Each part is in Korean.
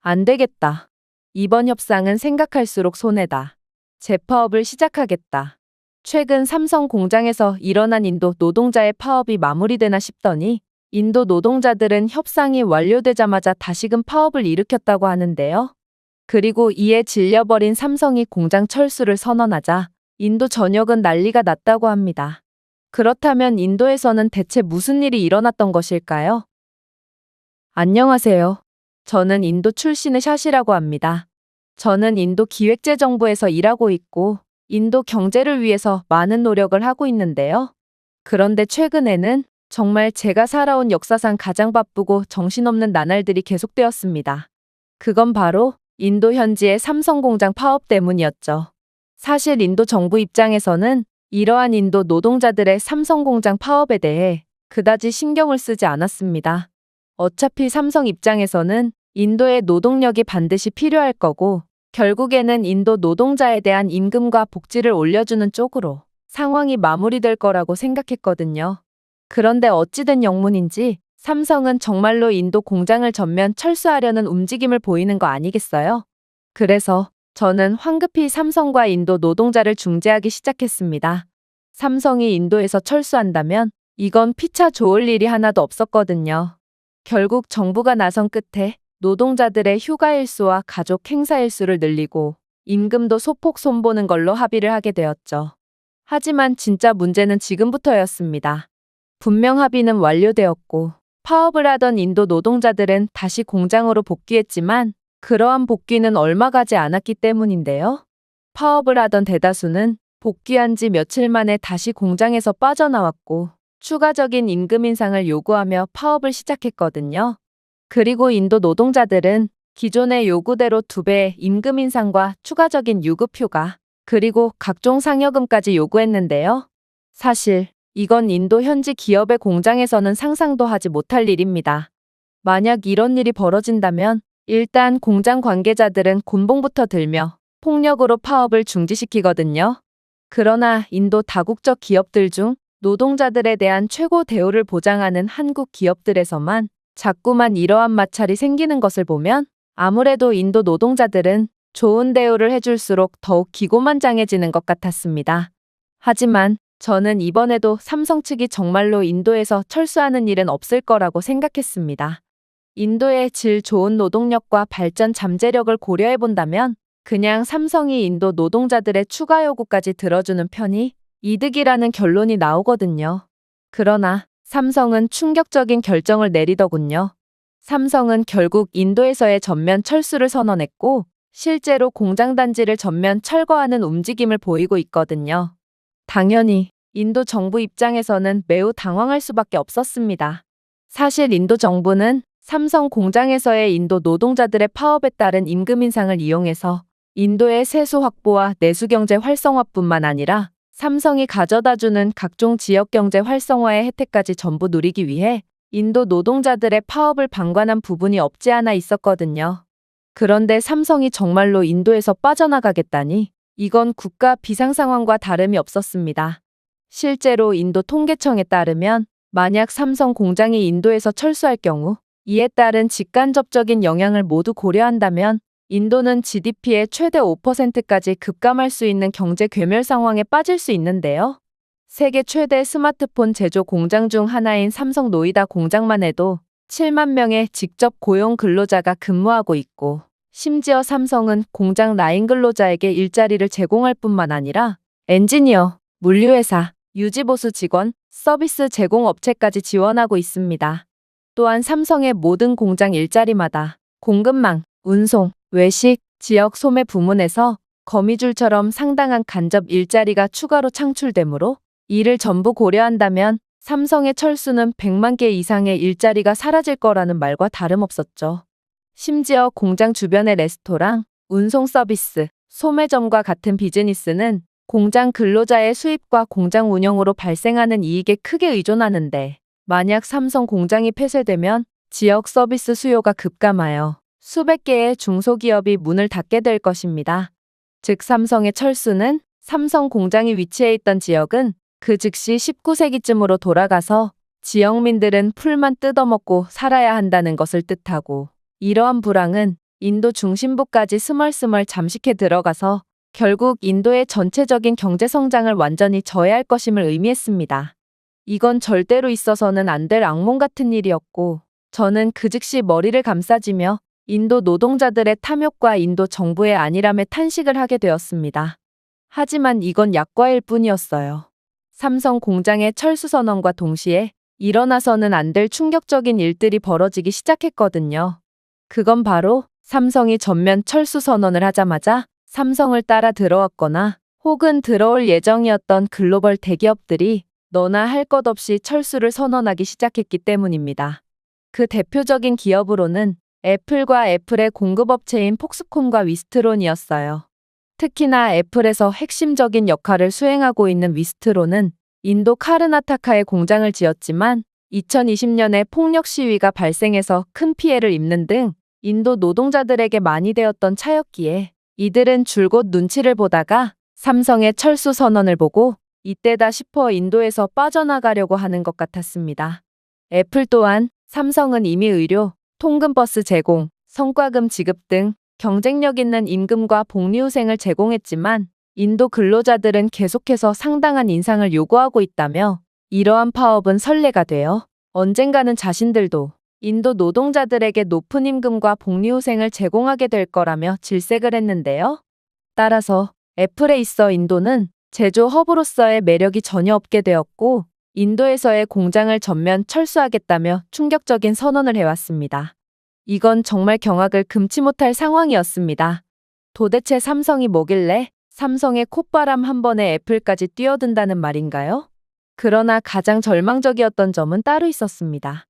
안 되겠다. 이번 협상은 생각할수록 손해다. 재파업을 시작하겠다. 최근 삼성 공장에서 일어난 인도 노동자의 파업이 마무리되나 싶더니 인도 노동자들은 협상이 완료되자마자 다시금 파업을 일으켰다고 하는데요. 그리고 이에 질려버린 삼성이 공장 철수를 선언하자 인도 전역은 난리가 났다고 합니다. 그렇다면 인도에서는 대체 무슨 일이 일어났던 것일까요? 안녕하세요. 저는 인도 출신의 샤시라고 합니다. 저는 인도 기획재정부에서 일하고 있고 인도 경제를 위해서 많은 노력을 하고 있는데요. 그런데 최근에는 정말 제가 살아온 역사상 가장 바쁘고 정신없는 나날들이 계속되었습니다. 그건 바로 인도 현지의 삼성 공장 파업 때문이었죠. 사실 인도 정부 입장에서는 이러한 인도 노동자들의 삼성 공장 파업에 대해 그다지 신경을 쓰지 않았습니다. 어차피 삼성 입장에서는 인도의 노동력이 반드시 필요할 거고 결국에는 인도 노동자에 대한 임금과 복지를 올려주는 쪽으로 상황이 마무리될 거라고 생각했거든요. 그런데 어찌된 영문인지 삼성은 정말로 인도 공장을 전면 철수하려는 움직임을 보이는 거 아니겠어요? 그래서 저는 황급히 삼성과 인도 노동자를 중재하기 시작했습니다. 삼성이 인도에서 철수한다면 이건 피차 좋을 일이 하나도 없었거든요. 결국 정부가 나선 끝에 노동자들의 휴가 일수와 가족 행사 일수를 늘리고 임금도 소폭 손보는 걸로 합의를 하게 되었죠. 하지만 진짜 문제는 지금부터였습니다. 분명 합의는 완료되었고 파업을 하던 인도 노동자들은 다시 공장으로 복귀했지만 그러한 복귀는 얼마 가지 않았기 때문인데요. 파업을 하던 대다수는 복귀한 지 며칠 만에 다시 공장에서 빠져나왔고 추가적인 임금 인상을 요구하며 파업을 시작했거든요. 그리고 인도 노동자들은 기존의 요구대로 2배의 임금 인상과 추가적인 유급휴가, 그리고 각종 상여금까지 요구했는데요. 사실 이건 인도 현지 기업의 공장에서는 상상도 하지 못할 일입니다. 만약 이런 일이 벌어진다면 일단 공장 관계자들은 곤봉부터 들며 폭력으로 파업을 중지시키거든요. 그러나 인도 다국적 기업들 중 노동자들에 대한 최고 대우를 보장하는 한국 기업들에서만 자꾸만 이러한 마찰이 생기는 것을 보면 아무래도 인도 노동자들은 좋은 대우를 해줄수록 더욱 기고만장해지는 것 같았습니다. 하지만 저는 이번에도 삼성 측이 정말로 인도에서 철수하는 일은 없을 거라고 생각했습니다. 인도의 질 좋은 노동력과 발전 잠재력을 고려해 본다면 그냥 삼성이 인도 노동자들의 추가 요구까지 들어주는 편이 이득이라는 결론이 나오거든요. 그러나 삼성은 충격적인 결정을 내리더군요. 삼성은 결국 인도에서의 전면 철수를 선언했고 실제로 공장 단지를 전면 철거하는 움직임을 보이고 있거든요. 당연히 인도 정부 입장에서는 매우 당황할 수밖에 없었습니다. 사실 인도 정부는 삼성 공장에서의 인도 노동자들의 파업에 따른 임금 인상을 이용해서 인도의 세수 확보와 내수 경제 활성화뿐만 아니라 삼성이 가져다주는 각종 지역 경제 활성화의 혜택까지 전부 누리기 위해 인도 노동자들의 파업을 방관한 부분이 없지 않아 있었거든요. 그런데 삼성이 정말로 인도에서 빠져나가겠다니 이건 국가 비상 상황과 다름이 없었습니다. 실제로 인도 통계청에 따르면 만약 삼성 공장이 인도에서 철수할 경우 이에 따른 직간접적인 영향을 모두 고려한다면 인도는 GDP의 최대 5%까지 급감할 수 있는 경제 괴멸 상황에 빠질 수 있는데요. 세계 최대 스마트폰 제조 공장 중 하나인 삼성 노이다 공장만 해도 7만 명의 직접 고용 근로자가 근무하고 있고 심지어 삼성은 공장 라인 근로자에게 일자리를 제공할 뿐만 아니라 엔지니어, 물류회사, 유지보수 직원, 서비스 제공 업체까지 지원하고 있습니다. 또한 삼성의 모든 공장 일자리마다 공급망, 운송, 외식, 지역 소매 부문에서 거미줄처럼 상당한 간접 일자리가 추가로 창출되므로 이를 전부 고려한다면 삼성의 철수는 100만 개 이상의 일자리가 사라질 거라는 말과 다름없었죠. 심지어 공장 주변의 레스토랑, 운송 서비스, 소매점과 같은 비즈니스는 공장 근로자의 수입과 공장 운영으로 발생하는 이익에 크게 의존하는데 만약 삼성 공장이 폐쇄되면 지역 서비스 수요가 급감하여 수백 개의 중소기업이 문을 닫게 될 것입니다. 즉 삼성의 철수는 삼성 공장이 위치해 있던 지역은 그 즉시 19세기쯤으로 돌아가서 지역민들은 풀만 뜯어먹고 살아야 한다는 것을 뜻하고 이러한 불황은 인도 중심부까지 스멀스멀 잠식해 들어가서 결국 인도의 전체적인 경제 성장을 완전히 저해할 것임을 의미했습니다. 이건 절대로 있어서는 안 될 악몽 같은 일이었고, 저는 그 즉시 머리를 감싸쥐며 인도 노동자들의 탐욕과 인도 정부의 안일함에 탄식을 하게 되었습니다. 하지만 이건 약과일 뿐이었어요. 삼성 공장의 철수 선언과 동시에 일어나서는 안 될 충격적인 일들이 벌어지기 시작했거든요. 그건 바로 삼성이 전면 철수 선언을 하자마자 삼성을 따라 들어왔거나 혹은 들어올 예정이었던 글로벌 대기업들이 너나 할 것 없이 철수를 선언하기 시작했기 때문입니다. 그 대표적인 기업으로는 애플과 애플의 공급업체인 폭스콘과 위스트론이었어요. 특히나 애플에서 핵심적인 역할을 수행하고 있는 위스트론은 인도 카르나타카에 공장을 지었지만 2020년에 폭력 시위가 발생해서 큰 피해를 입는 등 인도 노동자들에게 많이 되었던 차였기에 이들은 줄곧 눈치를 보다가 삼성의 철수 선언을 보고 이때다 싶어 인도에서 빠져나가려고 하는 것 같았습니다. 애플 또한 삼성은 이미 의료, 통근버스 제공, 성과금 지급 등 경쟁력 있는 임금과 복리후생을 제공했지만 인도 근로자들은 계속해서 상당한 인상을 요구하고 있다며 이러한 파업은 선례가 되어 언젠가는 자신들도 인도 노동자들에게 높은 임금과 복리후생을 제공하게 될 거라며 질색을 했는데요. 따라서 애플에 있어 인도는 제조 허브로서의 매력이 전혀 없게 되었고 인도에서의 공장을 전면 철수하겠다며 충격적인 선언을 해왔습니다. 이건 정말 경악을 금치 못할 상황이었습니다. 도대체 삼성이 뭐길래 삼성의 콧바람 한 번에 애플까지 뛰어든다는 말인가요? 그러나 가장 절망적이었던 점은 따로 있었습니다.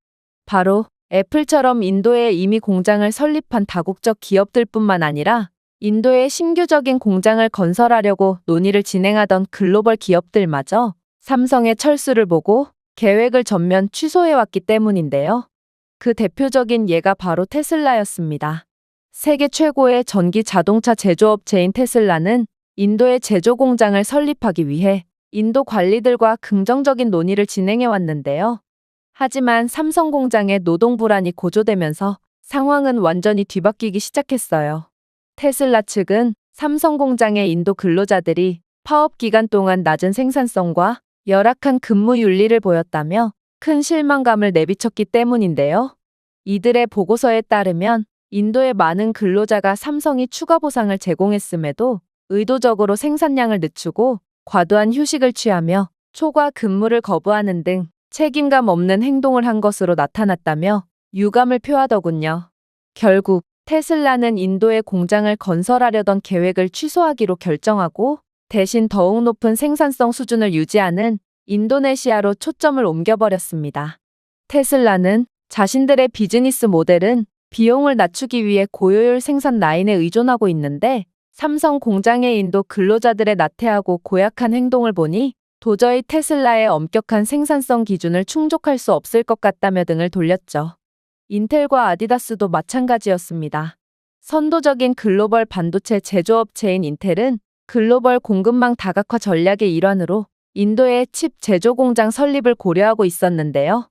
바로 애플처럼 인도에 이미 공장을 설립한 다국적 기업들뿐만 아니라 인도에 신규적인 공장을 건설하려고 논의를 진행하던 글로벌 기업들마저 삼성의 철수를 보고 계획을 전면 취소해왔기 때문인데요. 그 대표적인 예가 바로 테슬라였습니다. 세계 최고의 전기 자동차 제조업체인 테슬라는 인도에 제조 공장을 설립하기 위해 인도 관리들과 긍정적인 논의를 진행해왔는데요. 하지만 삼성 공장의 노동 불안이 고조되면서 상황은 완전히 뒤바뀌기 시작했어요. 테슬라 측은 삼성 공장의 인도 근로자들이 파업 기간 동안 낮은 생산성과 열악한 근무 윤리를 보였다며 큰 실망감을 내비쳤기 때문인데요. 이들의 보고서에 따르면 인도의 많은 근로자가 삼성이 추가 보상을 제공했음에도 의도적으로 생산량을 늦추고 과도한 휴식을 취하며 초과 근무를 거부하는 등 책임감 없는 행동을 한 것으로 나타났다며 유감을 표하더군요. 결국 테슬라는 인도에 공장을 건설하려던 계획을 취소하기로 결정하고 대신 더욱 높은 생산성 수준을 유지하는 인도네시아로 초점을 옮겨버렸습니다. 테슬라는 자신들의 비즈니스 모델은 비용을 낮추기 위해 고효율 생산 라인에 의존하고 있는데 삼성 공장의 인도 근로자들의 나태하고 고약한 행동을 보니 도저히 테슬라의 엄격한 생산성 기준을 충족할 수 없을 것 같다며 등을 돌렸죠. 인텔과 아디다스도 마찬가지였습니다. 선도적인 글로벌 반도체 제조업체인 인텔은 글로벌 공급망 다각화 전략의 일환으로 인도의 칩 제조 공장 설립을 고려하고 있었는데요.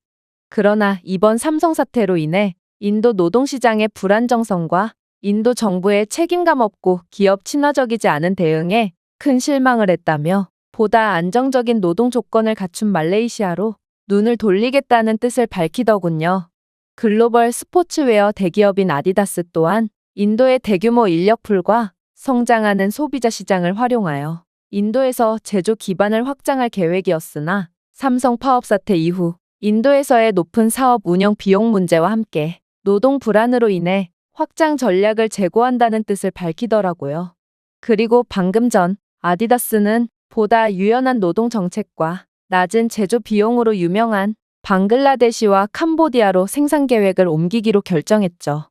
그러나 이번 삼성 사태로 인해 인도 노동시장의 불안정성과 인도 정부의 책임감 없고 기업 친화적이지 않은 대응에 큰 실망을 했다며 보다 안정적인 노동 조건을 갖춘 말레이시아로 눈을 돌리겠다는 뜻을 밝히더군요. 글로벌 스포츠웨어 대기업인 아디다스 또한 인도의 대규모 인력풀과 성장하는 소비자 시장을 활용하여 인도에서 제조 기반을 확장할 계획이었으나 삼성 파업 사태 이후 인도에서의 높은 사업 운영 비용 문제와 함께 노동 불안으로 인해 확장 전략을 재고한다는 뜻을 밝히더라고요. 그리고 방금 전 아디다스는 보다 유연한 노동 정책과 낮은 제조 비용으로 유명한 방글라데시와 캄보디아로 생산 계획을 옮기기로 결정했죠.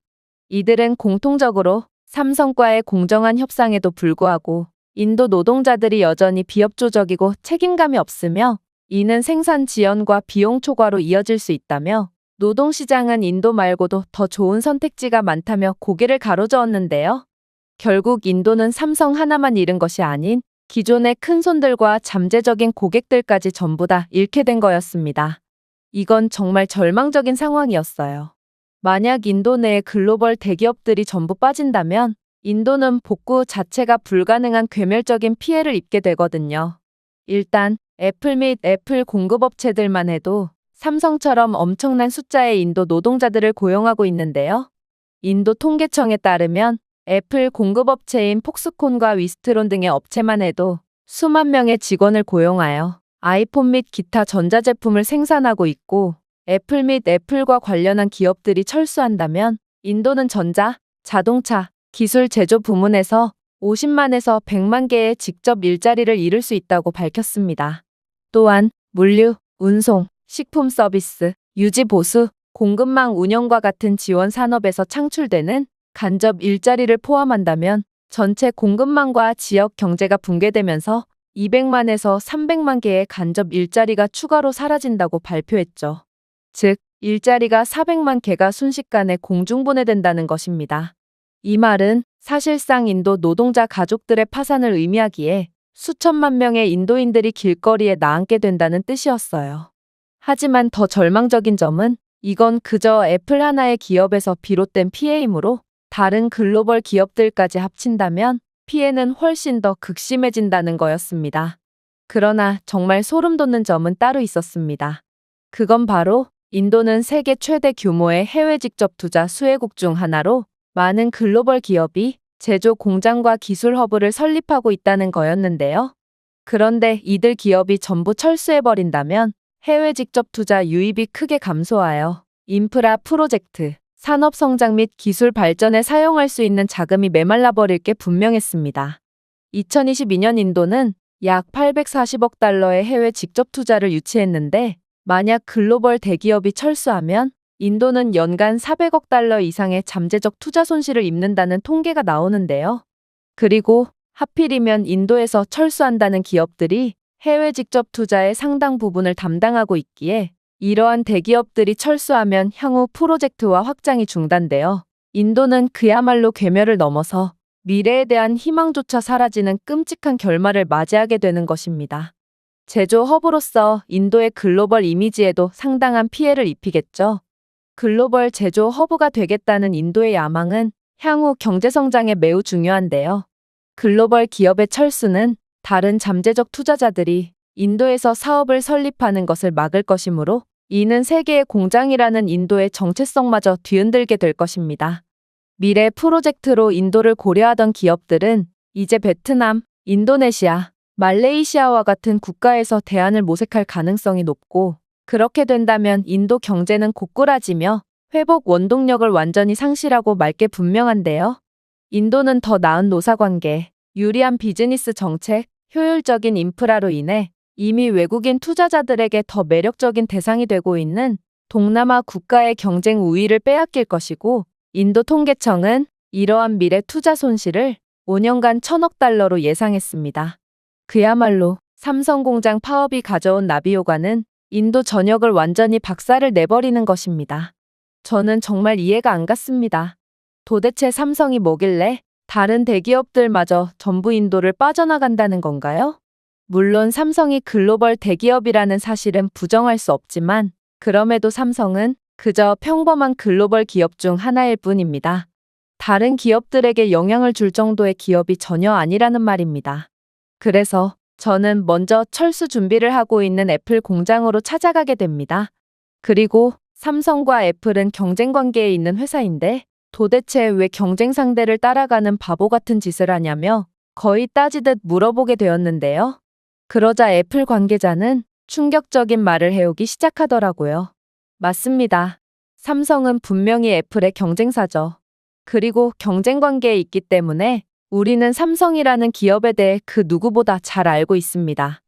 이들은 공통적으로 삼성과의 공정한 협상에도 불구하고 인도 노동자들이 여전히 비협조적이고 책임감이 없으며 이는 생산 지연과 비용 초과로 이어질 수 있다며 노동시장은 인도 말고도 더 좋은 선택지가 많다며 고개를 가로저었는데요. 결국 인도는 삼성 하나만 잃은 것이 아닌 기존의 큰손들과 잠재적인 고객들까지 전부 다 잃게 된 거였습니다. 이건 정말 절망적인 상황이었어요. 만약 인도 내의 글로벌 대기업들이 전부 빠진다면 인도는 복구 자체가 불가능한 괴멸적인 피해를 입게 되거든요. 일단 애플 및 애플 공급업체들만 해도 삼성처럼 엄청난 숫자의 인도 노동자들을 고용하고 있는데요. 인도 통계청에 따르면 애플 공급업체인 폭스콘과 위스트론 등의 업체만 해도 수만 명의 직원을 고용하여 아이폰 및 기타 전자제품을 생산하고 있고, 애플 및 애플과 관련한 기업들이 철수한다면 인도는 전자, 자동차, 기술 제조 부문에서 50만에서 100만 개의 직접 일자리를 잃을 수 있다고 밝혔습니다. 또한 물류, 운송, 식품 서비스, 유지 보수, 공급망 운영과 같은 지원 산업에서 창출되는 간접 일자리를 포함한다면 전체 공급망과 지역 경제가 붕괴되면서 200만에서 300만 개의 간접 일자리가 추가로 사라진다고 발표했죠. 즉, 일자리가 400만 개가 순식간에 공중분해된다는 것입니다. 이 말은 사실상 인도 노동자 가족들의 파산을 의미하기에 수천만 명의 인도인들이 길거리에 나앉게 된다는 뜻이었어요. 하지만 더 절망적인 점은 이건 그저 애플 하나의 기업에서 비롯된 피해이므로 다른 글로벌 기업들까지 합친다면 피해는 훨씬 더 극심해진다는 거였습니다. 그러나 정말 소름 돋는 점은 따로 있었습니다. 그건 바로 인도는 세계 최대 규모의 해외 직접 투자 수혜국 중 하나로 많은 글로벌 기업이 제조 공장과 기술 허브를 설립하고 있다는 거였는데요. 그런데 이들 기업이 전부 철수해버린다면 해외 직접 투자 유입이 크게 감소하여 인프라 프로젝트, 산업 성장 및 기술 발전에 사용할 수 있는 자금이 메말라 버릴 게 분명했습니다. 2022년 인도는 약 840억 달러의 해외 직접 투자를 유치했는데, 만약 글로벌 대기업이 철수하면 인도는 연간 400억 달러 이상의 잠재적 투자 손실을 입는다는 통계가 나오는데요. 그리고 하필이면 인도에서 철수한다는 기업들이 해외 직접 투자의 상당 부분을 담당하고 있기에 이러한 대기업들이 철수하면 향후 프로젝트와 확장이 중단되어 인도는 그야말로 괴멸을 넘어서 미래에 대한 희망조차 사라지는 끔찍한 결말을 맞이하게 되는 것입니다. 제조 허브로서 인도의 글로벌 이미지에도 상당한 피해를 입히겠죠. 글로벌 제조 허브가 되겠다는 인도의 야망은 향후 경제 성장에 매우 중요한데요. 글로벌 기업의 철수는 다른 잠재적 투자자들이 인도에서 사업을 설립하는 것을 막을 것이므로 이는 세계의 공장이라는 인도의 정체성마저 뒤흔들게 될 것입니다. 미래 프로젝트로 인도를 고려하던 기업들은 이제 베트남, 인도네시아, 말레이시아와 같은 국가에서 대안을 모색할 가능성이 높고, 그렇게 된다면 인도 경제는 고꾸라지며 회복 원동력을 완전히 상실하고 말 게 분명한데요. 인도는 더 나은 노사관계, 유리한 비즈니스 정책, 효율적인 인프라로 인해 이미 외국인 투자자들에게 더 매력적인 대상이 되고 있는 동남아 국가의 경쟁 우위를 빼앗길 것이고, 인도 통계청은 이러한 미래 투자 손실을 5년간 1,000억 달러로 예상했습니다. 그야말로 삼성 공장 파업이 가져온 나비효과는 인도 전역을 완전히 박살을 내버리는 것입니다. 저는 정말 이해가 안 갔습니다. 도대체 삼성이 뭐길래 다른 대기업들마저 전부 인도를 빠져나간다는 건가요? 물론 삼성이 글로벌 대기업이라는 사실은 부정할 수 없지만, 그럼에도 삼성은 그저 평범한 글로벌 기업 중 하나일 뿐입니다. 다른 기업들에게 영향을 줄 정도의 기업이 전혀 아니라는 말입니다. 그래서 저는 먼저 철수 준비를 하고 있는 애플 공장으로 찾아가게 됩니다. 그리고 삼성과 애플은 경쟁 관계에 있는 회사인데 도대체 왜 경쟁 상대를 따라가는 바보 같은 짓을 하냐며 거의 따지듯 물어보게 되었는데요. 그러자 애플 관계자는 충격적인 말을 해오기 시작하더라고요. 맞습니다. 삼성은 분명히 애플의 경쟁사죠. 그리고 경쟁 관계에 있기 때문에 우리는 삼성이라는 기업에 대해 그 누구보다 잘 알고 있습니다.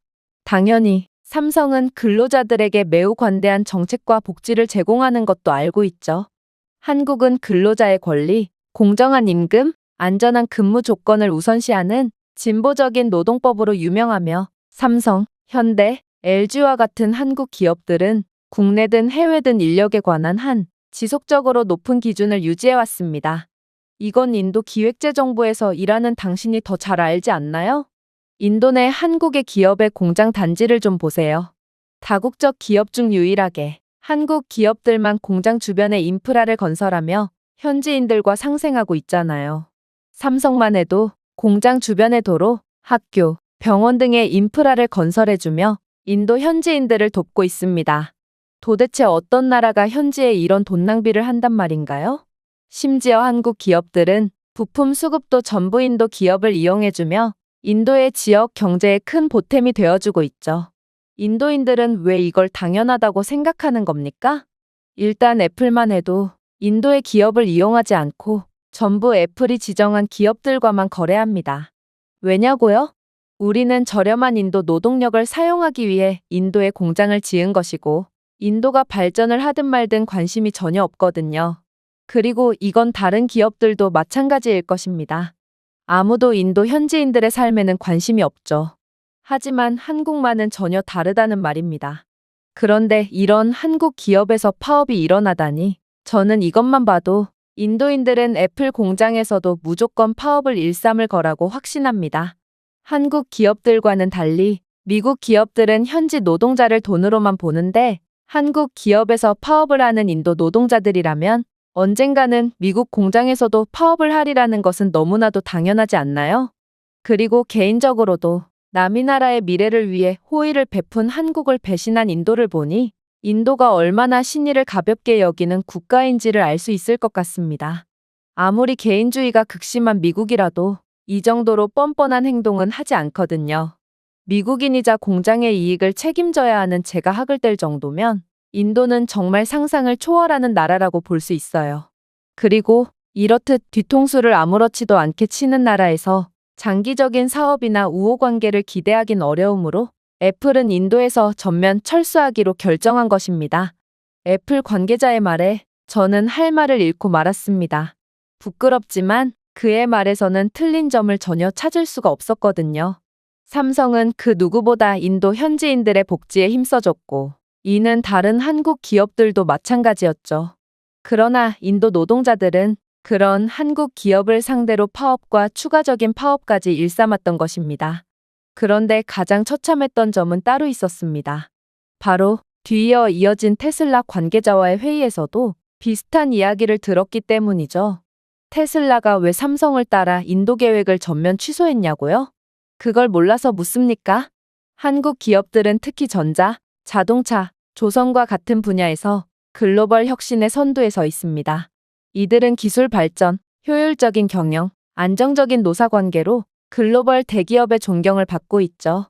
당연히 삼성은 근로자들에게 매우 관대한 정책과 복지를 제공하는 것도 알고 있죠. 한국은 근로자의 권리, 공정한 임금, 안전한 근무 조건을 우선시하는 진보적인 노동법으로 유명하며 삼성, 현대, LG와 같은 한국 기업들은 국내든 해외든 인력에 관한 한 지속적으로 높은 기준을 유지해왔습니다. 이건 인도 기획재정부에서 일하는 당신이 더 잘 알지 않나요? 인도 내 한국의 기업의 공장 단지를 좀 보세요. 다국적 기업 중 유일하게 한국 기업들만 공장 주변에 인프라를 건설하며 현지인들과 상생하고 있잖아요. 삼성만 해도 공장 주변의 도로, 학교, 병원 등의 인프라를 건설해주며 인도 현지인들을 돕고 있습니다. 도대체 어떤 나라가 현지에 이런 돈 낭비를 한단 말인가요? 심지어 한국 기업들은 부품 수급도 전부 인도 기업을 이용해주며 인도의 지역 경제에 큰 보탬이 되어주고 있죠. 인도인들은 왜 이걸 당연하다고 생각하는 겁니까? 일단 애플만 해도 인도의 기업을 이용하지 않고 전부 애플이 지정한 기업들과만 거래합니다. 왜냐고요? 우리는 저렴한 인도 노동력을 사용하기 위해 인도에 공장을 지은 것이고 인도가 발전을 하든 말든 관심이 전혀 없거든요. 그리고 이건 다른 기업들도 마찬가지일 것입니다. 아무도 인도 현지인들의 삶에는 관심이 없죠. 하지만 한국만은 전혀 다르다는 말입니다. 그런데 이런 한국 기업에서 파업이 일어나다니 저는 이것만 봐도 인도인들은 애플 공장에서도 무조건 파업을 일삼을 거라고 확신합니다. 한국 기업들과는 달리 미국 기업들은 현지 노동자를 돈으로만 보는데 한국 기업에서 파업을 하는 인도 노동자들이라면 언젠가는 미국 공장에서도 파업을 하리라는 것은 너무나도 당연하지 않나요? 그리고 개인적으로도 남이 나라의 미래를 위해 호의를 베푼 한국을 배신한 인도를 보니 인도가 얼마나 신의를 가볍게 여기는 국가인지를 알 수 있을 것 같습니다. 아무리 개인주의가 극심한 미국이라도 이 정도로 뻔뻔한 행동은 하지 않거든요. 미국인이자 공장의 이익을 책임져야 하는 제가 학을 뗄 정도면 인도는 정말 상상을 초월하는 나라라고 볼 수 있어요. 그리고 이렇듯 뒤통수를 아무렇지도 않게 치는 나라에서 장기적인 사업이나 우호관계를 기대하긴 어려우므로 애플은 인도에서 전면 철수하기로 결정한 것입니다. 애플 관계자의 말에 저는 할 말을 잃고 말았습니다. 부끄럽지만 그의 말에서는 틀린 점을 전혀 찾을 수가 없었거든요. 삼성은 그 누구보다 인도 현지인들의 복지에 힘써줬고 이는 다른 한국 기업들도 마찬가지였죠. 그러나 인도 노동자들은 그런 한국 기업을 상대로 파업과 추가적인 파업까지 일삼았던 것입니다. 그런데 가장 처참했던 점은 따로 있었습니다. 바로 뒤이어 이어진 테슬라 관계자와의 회의에서도 비슷한 이야기를 들었기 때문이죠. 테슬라가 왜 삼성을 따라 인도 계획을 전면 취소했냐고요? 그걸 몰라서 묻습니까? 한국 기업들은 특히 전자, 자동차, 조선과 같은 분야에서 글로벌 혁신의 선두에 서 있습니다. 이들은 기술 발전, 효율적인 경영, 안정적인 노사관계로 글로벌 대기업의 존경을 받고 있죠.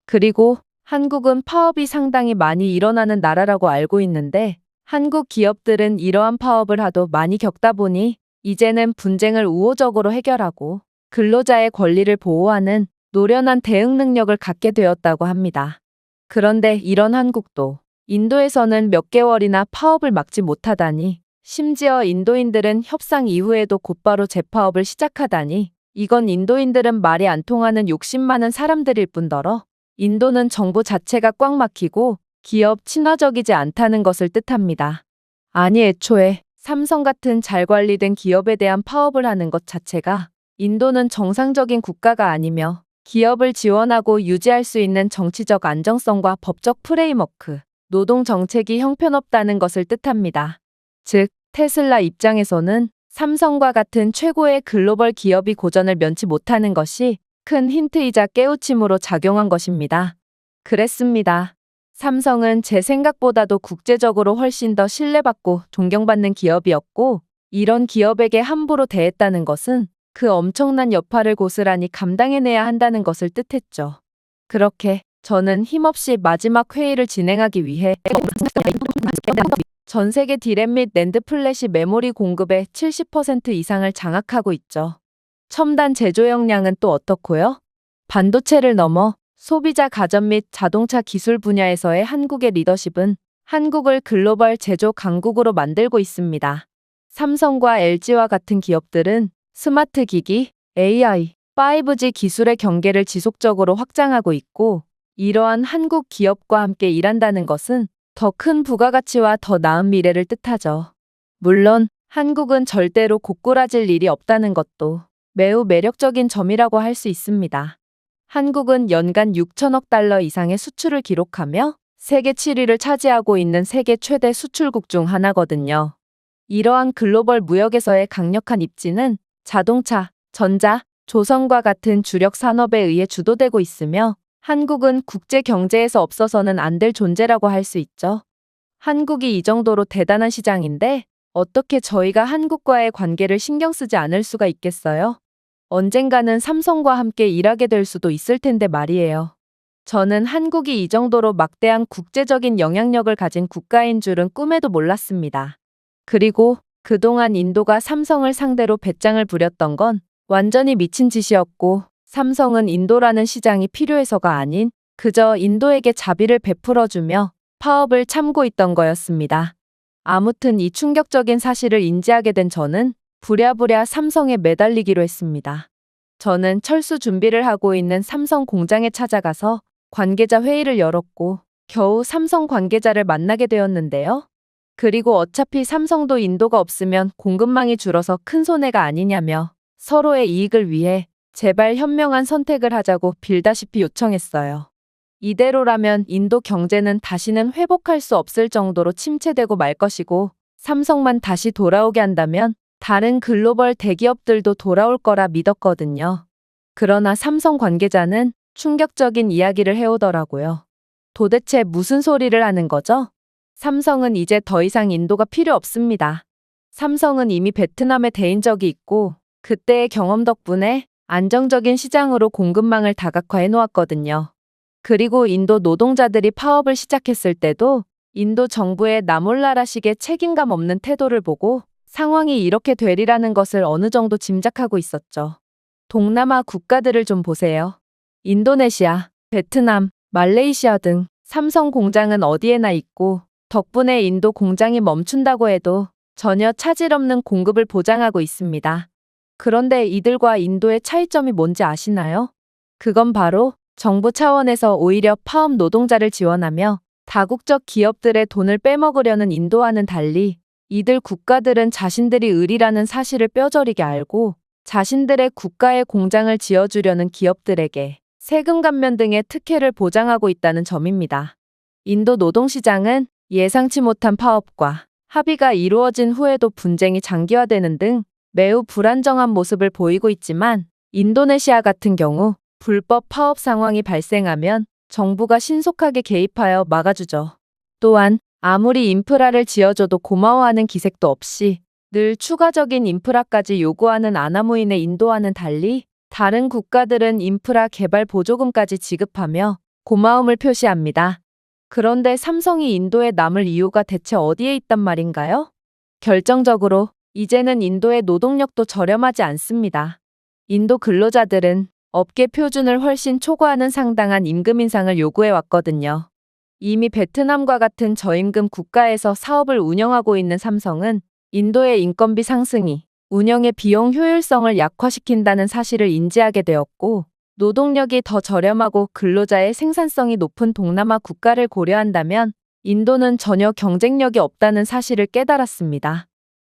그리고 한국은 파업이 상당히 많이 일어나는 나라라고 알고 있는데 한국 기업들은 이러한 파업을 하도 많이 겪다 보니 이제는 분쟁을 우호적으로 해결하고 근로자의 권리를 보호하는 노련한 대응 능력을 갖게 되었다고 합니다. 그런데 이런 한국도 인도에서는 몇 개월이나 파업을 막지 못하다니 심지어 인도인들은 협상 이후에도 곧바로 재파업을 시작하다니 이건 인도인들은 말이 안 통하는 욕심 많은 사람들일 뿐더러 인도는 정부 자체가 꽉 막히고 기업 친화적이지 않다는 것을 뜻합니다. 아니 애초에 삼성 같은 잘 관리된 기업에 대한 파업을 하는 것 자체가 인도는 정상적인 국가가 아니며 기업을 지원하고 유지할 수 있는 정치적 안정성과 법적 프레임워크, 노동 정책이 형편없다는 것을 뜻합니다. 즉, 테슬라 입장에서는 삼성과 같은 최고의 글로벌 기업이 고전을 면치 못하는 것이 큰 힌트이자 깨우침으로 작용한 것입니다. 그랬습니다. 삼성은 제 생각보다도 국제적으로 훨씬 더 신뢰받고 존경받는 기업이었고 이런 기업에게 함부로 대했다는 것은 그 엄청난 여파를 고스란히 감당해내야 한다는 것을 뜻했죠. 그렇게 저는 힘없이 마지막 회의를 진행하기 위해 전 세계 디램 및 낸드 플래시 메모리 공급의 70% 이상을 장악하고 있죠. 첨단 제조 역량은 또 어떻고요? 반도체를 넘어 소비자 가전 및 자동차 기술 분야에서의 한국의 리더십은 한국을 글로벌 제조 강국으로 만들고 있습니다. 삼성과 LG와 같은 기업들은 스마트 기기, AI, 5G 기술의 경계를 지속적으로 확장하고 있고 이러한 한국 기업과 함께 일한다는 것은 더 큰 부가가치와 더 나은 미래를 뜻하죠. 물론 한국은 절대로 고꾸라질 일이 없다는 것도 매우 매력적인 점이라고 할 수 있습니다. 한국은 연간 6천억 달러 이상의 수출을 기록하며 세계 7위를 차지하고 있는 세계 최대 수출국 중 하나거든요. 이러한 글로벌 무역에서의 강력한 입지는 자동차, 전자, 조선과 같은 주력 산업에 의해 주도되고 있으며 한국은 국제 경제에서 없어서는 안 될 존재라고 할 수 있죠. 한국이 이 정도로 대단한 시장인데 어떻게 저희가 한국과의 관계를 신경 쓰지 않을 수가 있겠어요? 언젠가는 삼성과 함께 일하게 될 수도 있을 텐데 말이에요. 저는 한국이 이 정도로 막대한 국제적인 영향력을 가진 국가인 줄은 꿈에도 몰랐습니다. 그리고 그동안 인도가 삼성을 상대로 배짱을 부렸던 건 완전히 미친 짓이었고, 삼성은 인도라는 시장이 필요해서가 아닌 그저 인도에게 자비를 베풀어주며 파업을 참고 있던 거였습니다. 아무튼 이 충격적인 사실을 인지하게 된 저는 부랴부랴 삼성에 매달리기로 했습니다. 저는 철수 준비를 하고 있는 삼성 공장에 찾아가서 관계자 회의를 열었고 겨우 삼성 관계자를 만나게 되었는데요. 그리고 어차피 삼성도 인도가 없으면 공급망이 줄어서 큰 손해가 아니냐며 서로의 이익을 위해 제발 현명한 선택을 하자고 빌다시피 요청했어요. 이대로라면 인도 경제는 다시는 회복할 수 없을 정도로 침체되고 말 것이고 삼성만 다시 돌아오게 한다면 다른 글로벌 대기업들도 돌아올 거라 믿었거든요. 그러나 삼성 관계자는 충격적인 이야기를 해오더라고요. 도대체 무슨 소리를 하는 거죠? 삼성은 이제 더 이상 인도가 필요 없습니다. 삼성은 이미 베트남에 대인 적이 있고 그때의 경험 덕분에 안정적인 시장으로 공급망을 다각화해 놓았거든요. 그리고 인도 노동자들이 파업을 시작했을 때도 인도 정부의 나몰라라식의 책임감 없는 태도를 보고 상황이 이렇게 되리라는 것을 어느 정도 짐작하고 있었죠. 동남아 국가들을 좀 보세요. 인도네시아, 베트남, 말레이시아 등 삼성 공장은 어디에나 있고 덕분에 인도 공장이 멈춘다고 해도 전혀 차질 없는 공급을 보장하고 있습니다. 그런데 이들과 인도의 차이점이 뭔지 아시나요? 그건 바로 정부 차원에서 오히려 파업 노동자를 지원하며 다국적 기업들의 돈을 빼먹으려는 인도와는 달리 이들 국가들은 자신들이 의리라는 사실을 뼈저리게 알고 자신들의 국가의 공장을 지어주려는 기업들에게 세금 감면 등의 특혜를 보장하고 있다는 점입니다. 인도 노동시장은 예상치 못한 파업과 합의가 이루어진 후에도 분쟁이 장기화되는 등 매우 불안정한 모습을 보이고 있지만 인도네시아 같은 경우 불법 파업 상황이 발생하면 정부가 신속하게 개입하여 막아주죠. 또한 아무리 인프라를 지어줘도 고마워하는 기색도 없이 늘 추가적인 인프라까지 요구하는 아나무인의 인도와는 달리 다른 국가들은 인프라 개발 보조금까지 지급하며 고마움을 표시합니다. 그런데 삼성이 인도에 남을 이유가 대체 어디에 있단 말인가요? 결정적으로 이제는 인도의 노동력도 저렴하지 않습니다. 인도 근로자들은 업계 표준을 훨씬 초과하는 상당한 임금 인상을 요구해 왔거든요. 이미 베트남과 같은 저임금 국가에서 사업을 운영하고 있는 삼성은 인도의 인건비 상승이 운영의 비용 효율성을 약화시킨다는 사실을 인지하게 되었고 노동력이 더 저렴하고 근로자의 생산성이 높은 동남아 국가를 고려한다면 인도는 전혀 경쟁력이 없다는 사실을 깨달았습니다.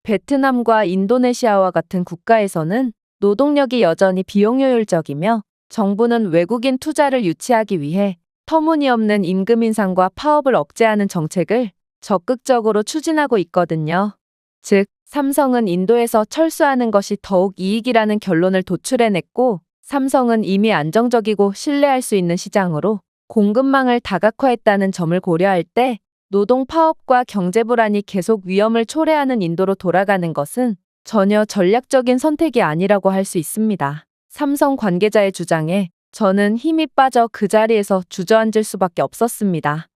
베트남과 인도네시아와 같은 국가에서는 노동력이 여전히 비용효율적이며 정부는 외국인 투자를 유치하기 위해 터무니없는 임금 인상과 파업을 억제하는 정책을 적극적으로 추진하고 있거든요. 즉, 삼성은 인도에서 철수하는 것이 더욱 이익이라는 결론을 도출해냈고 삼성은 이미 안정적이고 신뢰할 수 있는 시장으로 공급망을 다각화했다는 점을 고려할 때 노동 파업과 경제 불안이 계속 위험을 초래하는 인도로 돌아가는 것은 전혀 전략적인 선택이 아니라고 할 수 있습니다. 삼성 관계자의 주장에 저는 힘이 빠져 그 자리에서 주저앉을 수밖에 없었습니다.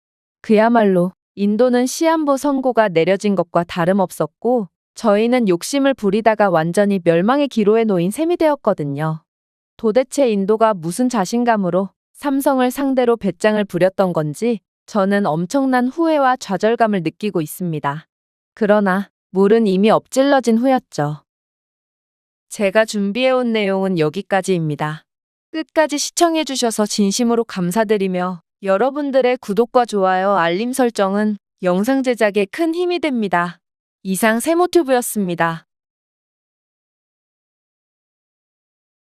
그야말로 인도는 시한부 선고가 내려진 것과 다름없었고 저희는 욕심을 부리다가 완전히 멸망의 기로에 놓인 셈이 되었거든요. 도대체 인도가 무슨 자신감으로 삼성을 상대로 배짱을 부렸던 건지 저는 엄청난 후회와 좌절감을 느끼고 있습니다. 그러나 물은 이미 엎질러진 후였죠. 제가 준비해온 내용은 여기까지입니다. 끝까지 시청해주셔서 진심으로 감사드리며 여러분들의 구독과 좋아요, 알림 설정은 영상 제작에 큰 힘이 됩니다. 이상 세모튜브였습니다.